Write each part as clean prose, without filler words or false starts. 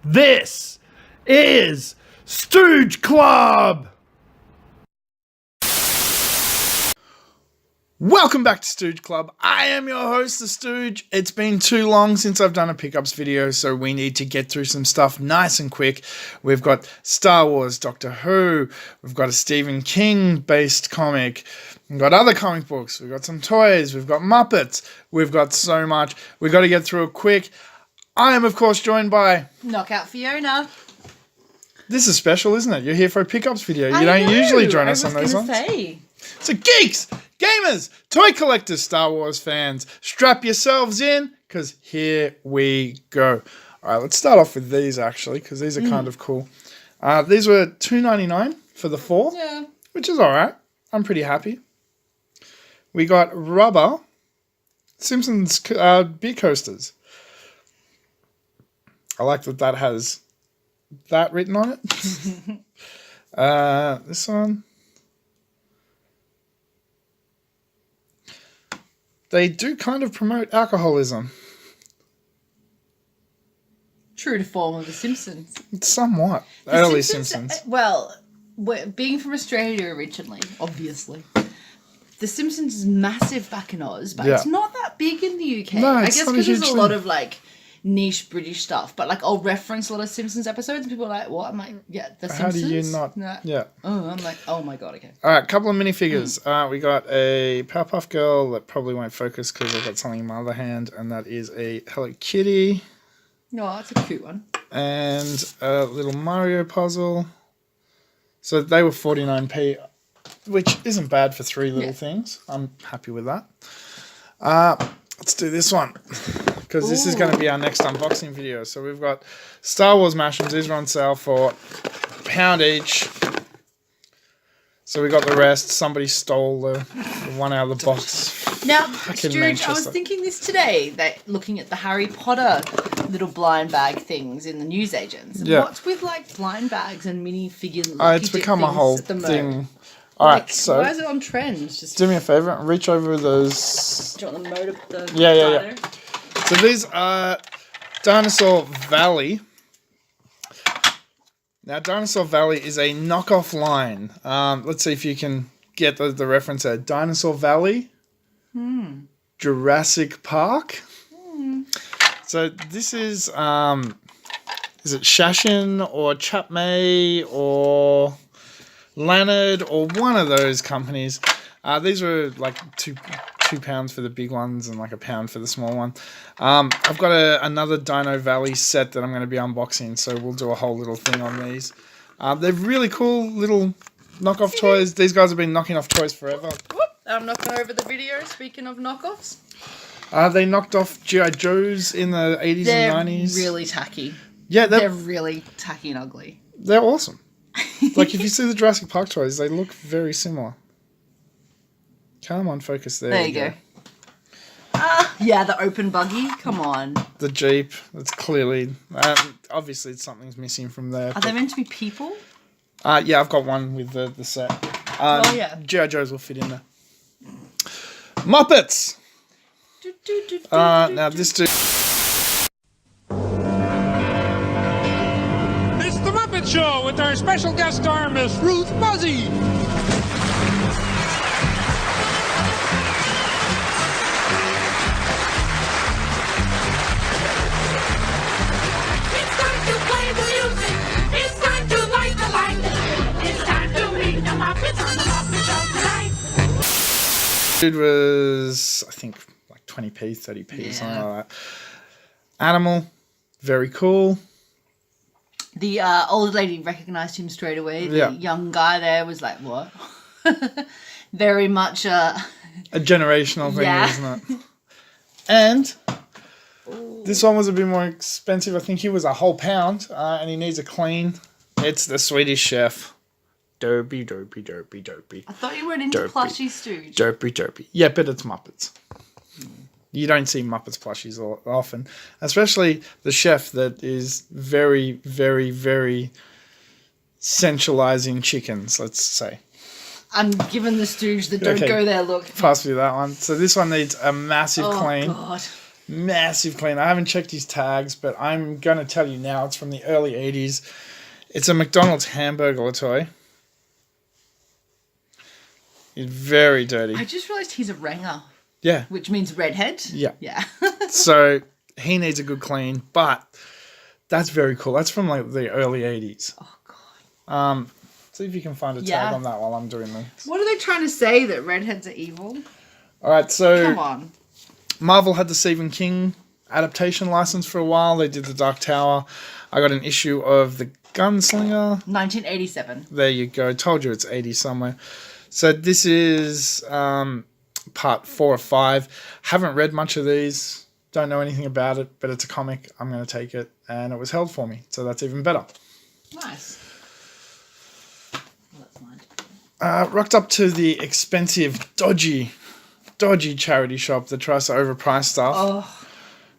This is Stooge Club! Welcome back to Stooge Club. I am your host, the Stooge. It's been too long since I've done a pickups video, so we need to get through some stuff nice and quick. We've got Star Wars, Doctor Who, we've got a Stephen King-based comic, we've got other comic books, we've got some toys, we've got Muppets, we've got so much. We've got to get through it quick. I am, of course, joined by... Knockout Fiona. This is special, isn't it? You're here for a pickups video. You don't usually join us on those ones. So geeks, gamers, toy collectors, Star Wars fans, strap yourselves in, because here we go. All right, let's start off with these, actually, because these are kind of cool. These were $2.99 for the 4, which is all right. I'm pretty happy. We got rubber Simpsons beer coasters. I like that has that written on it. This one. They do kind of promote alcoholism. True to form of The Simpsons. Somewhat. Early Simpsons. Well, being from Australia originally, obviously. The Simpsons is massive back in Oz, but it's not that big in the UK. No, I it's guess not a because huge there's a thing. lot of like niche British stuff. But like I'll reference a lot of Simpsons episodes and people are like, what? I'm like, yeah, The Simpsons? How do you not? No. Yeah. Oh, I'm like, oh my God, okay. All right, couple of minifigures. We got a Powerpuff Girl that probably won't focus because I've got something in my other hand, and that is a Hello Kitty. No, that's a cute one. And a little Mario puzzle. So they were 49p, which isn't bad for 3 little things. I'm happy with that. Let's do this one, because this is going to be our next unboxing video. So we've got Star Wars Mashems. These are on sale for £1 each. So we got the rest. Somebody stole the one out of the box. Now, Fucking Stooge, Manchester. I was thinking this today, that looking at the Harry Potter little blind bag things in the newsagents. Yeah. What's with like blind bags and mini figures? It's become a whole thing. All right, so why is it on trend? Just do me a favor and reach over those. do you want the motor? The Yeah. So these are Dinosaur Valley. Now, Dinosaur Valley is a knockoff line. Let's see if you can get the reference there. Dinosaur Valley, Jurassic Park. So this is it Shashin or Chapmay or Leonard or one of those companies. These were like £2 for the big ones and like £1 for the small one. I've got another Dino Valley set that I'm going to be unboxing, so we'll do a whole little thing on these. They're really cool little knockoff toys. These guys have been knocking off toys forever. I'm knocking over the video. Speaking of knockoffs, They knocked off G.I. Joes in the 80s and 90s. They're really tacky. Yeah, They're really tacky and ugly. they're awesome. Like, if you see the Jurassic Park toys, they look very similar. Come on, focus there. There you go. Yeah, the open buggy. Come on. The Jeep. That's clearly... obviously, something's missing from there. Are they meant to be people? Yeah, I've got one with the set. yeah. G.I. Joes will fit in there. Muppets! Now, this dude... It's the Muppet Show with our special guest star, Miss Ruth Muzzy. It's time to play the music. It's time to light the light. It's time to meet the Muppets on the Muppet Show tonight. Dude was, I think, like 20p, 30p, something like that. Animal, very cool. The old lady recognised him straight away. The Yeah. young guy there was like, what? Very much A generational thing, Yeah. isn't it? And this one was a bit more expensive. I think he was a whole £1, and he needs a clean. It's the Swedish Chef. Dopey. I thought you weren't into Derpy. plushy Stooge. Dopey. Yeah, but it's Muppets. You don't see Muppets plushies often. Especially the chef that is very, very, very centralizing chickens, let's say. I'm giving the Stooge the don't Okay. go there look. Pass me that one. So this one needs a massive clean. Oh, God. Massive clean. I haven't checked his tags, but I'm going to tell you now it's from the early 80s. It's a McDonald's hamburger toy. It's very dirty. I just realised he's a ranger. Yeah. Which means redhead. Yeah. Yeah. So he needs a good clean, but that's very cool. That's from like the early 80s. Oh, God. See if you can find a tag on that while I'm doing this. What are they trying to say? That redheads are evil? All right, so Come on. Marvel had the Stephen King adaptation license for a while. They did The Dark Tower. I got an issue of The Gunslinger. 1987. There you go. Told you it's 80 somewhere. So this is part 4 or 5. Haven't read much of these. Don't know anything about it, but it's a comic. I'm going to take it. And it was held for me, so that's even better. Nice. Well, that's mine. Rocked up to the expensive, dodgy charity shop that tries to overprice stuff. Oh.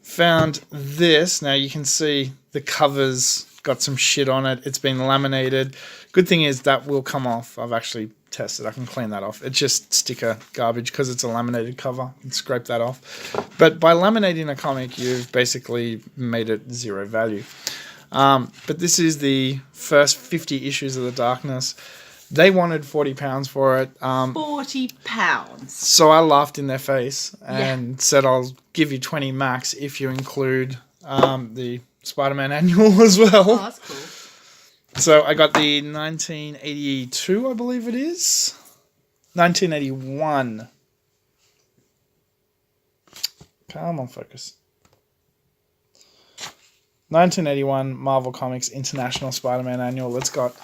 Found this. Now you can see the cover's got some shit on it. It's been laminated. Good thing is that will come off. I've actually tested. I can clean that off. It's just sticker garbage because it's a laminated cover. And scrape that off. But by laminating a comic, you've basically made it zero value. But this is the first 50 issues of The Darkness. They wanted £40 for it. £40. So I laughed in their face and said, I'll give you 20 max if you include the Spider-Man annual as well. Oh, that's cool. So I got the 1982, I believe it is. 1981. Come on, focus. 1981 Marvel Comics International Spider-Man Annual. It's got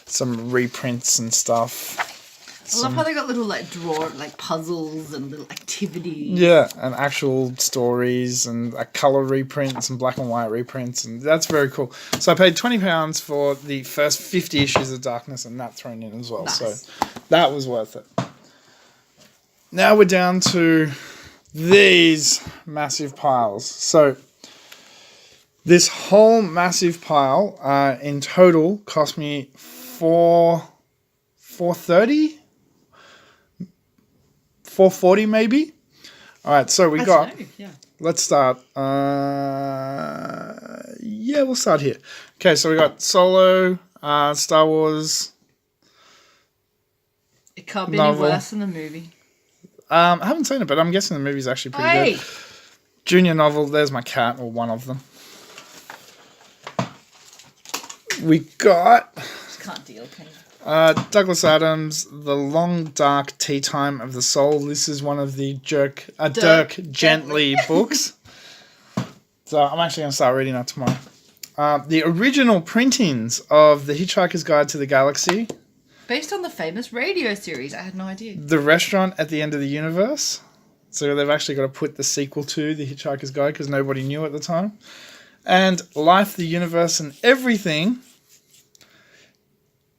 some reprints and stuff. I love how they got little puzzles and little activities. Yeah, and actual stories and a colour reprints and black and white reprints, and that's very cool. So I paid £20 for the first 50 issues of Darkness, and that thrown in as well. Nice. So that was worth it. Now we're down to these massive piles. So this whole massive pile in total cost me $430. $440 maybe. All right, so we got. Let's start. We'll start here. Okay, so we got Solo, Star Wars. It can't be any worse than the movie. I haven't seen it, but I'm guessing the movie's actually pretty good. Junior novel. There's my cat, or one of them. We got. Just can't deal, can you? Douglas Adams, The Long Dark Tea Time of the Soul. This is one of the Dirk Gently books. So I'm actually going to start reading that tomorrow. The original printings of The Hitchhiker's Guide to the Galaxy. Based on the famous radio series. I had no idea. The Restaurant at the End of the Universe. So they've actually got to put the sequel to The Hitchhiker's Guide because nobody knew at the time. And Life, the Universe, and Everything.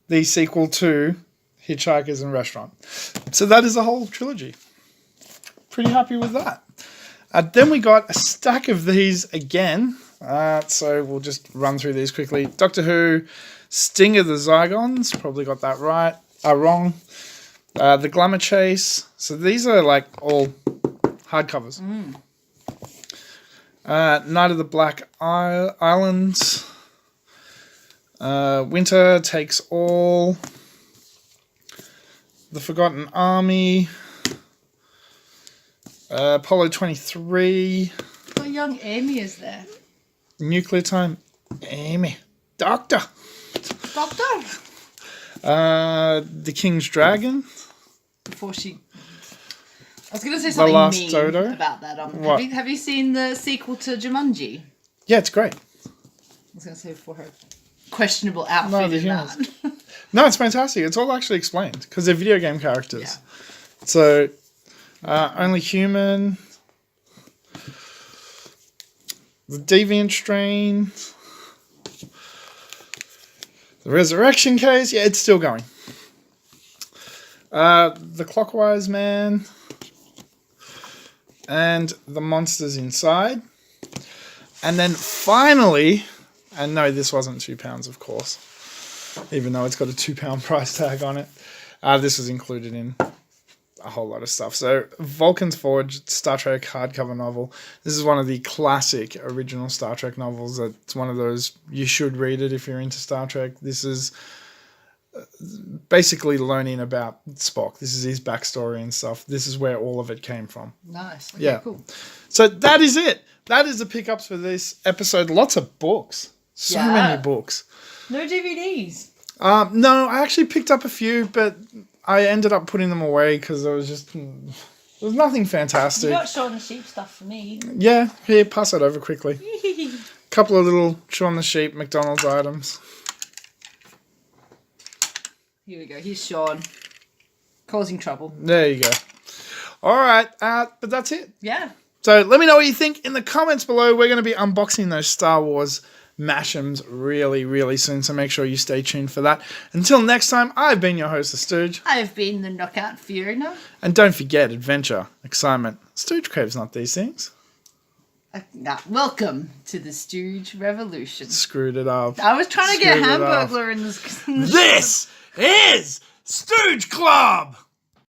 The sequel to Hitchhikers and Restaurant. So that is a whole trilogy. Pretty happy with that. Then we got a stack of these again. So we'll just run through these quickly. Doctor Who, Sting of the Zygons. Probably got that wrong. The Glamour Chase. So these are like all hardcovers. Night of the Black Islands. Winter Takes All, The Forgotten Army, Apollo 23. What young Amy is there? Nuclear Time. Amy. Doctor. The King's Dragon. Before she... I was going to say something mean Dodo. About that. Have you seen the sequel to Jumanji? Yeah, it's great. I was going to say before her questionable outfit in that. No, it's fantastic. It's all actually explained because they're video game characters. Yeah. So, Only Human, The Deviant Strain, The Resurrection Case. Yeah, it's still going. The Clockwise Man and The Monsters Inside. And then finally... And no, this wasn't £2, of course, even though it's got a £2 price tag on it. This was included in a whole lot of stuff. So Vulcan's Forge, Star Trek hardcover novel. This is one of the classic original Star Trek novels. It's one of those, you should read it if you're into Star Trek. This is basically learning about Spock. This is his backstory and stuff. This is where all of it came from. Nice. Okay, yeah. Cool. So that is it. That is the pickups for this episode. Lots of books. So many books. No DVDs. No, I actually picked up a few, but I ended up putting them away because there was nothing fantastic. You got Shaun the Sheep stuff for me. Yeah, here, pass it over quickly. Couple of little Shaun the Sheep McDonald's items. Here we go. Here's Shaun. Causing trouble. There you go. All right, but that's it. Yeah. So let me know what you think in the comments below. We're going to be unboxing those Star Wars Mashems really, really soon, so make sure you stay tuned for that. Until next time, I've been your host, the Stooge. I've been the Knockout Fiona. And don't forget, adventure, excitement. Stooge craves not these things. Welcome to the Stooge Revolution. Screwed it up. I was trying to get a Hamburglar in this. This is Stooge Club!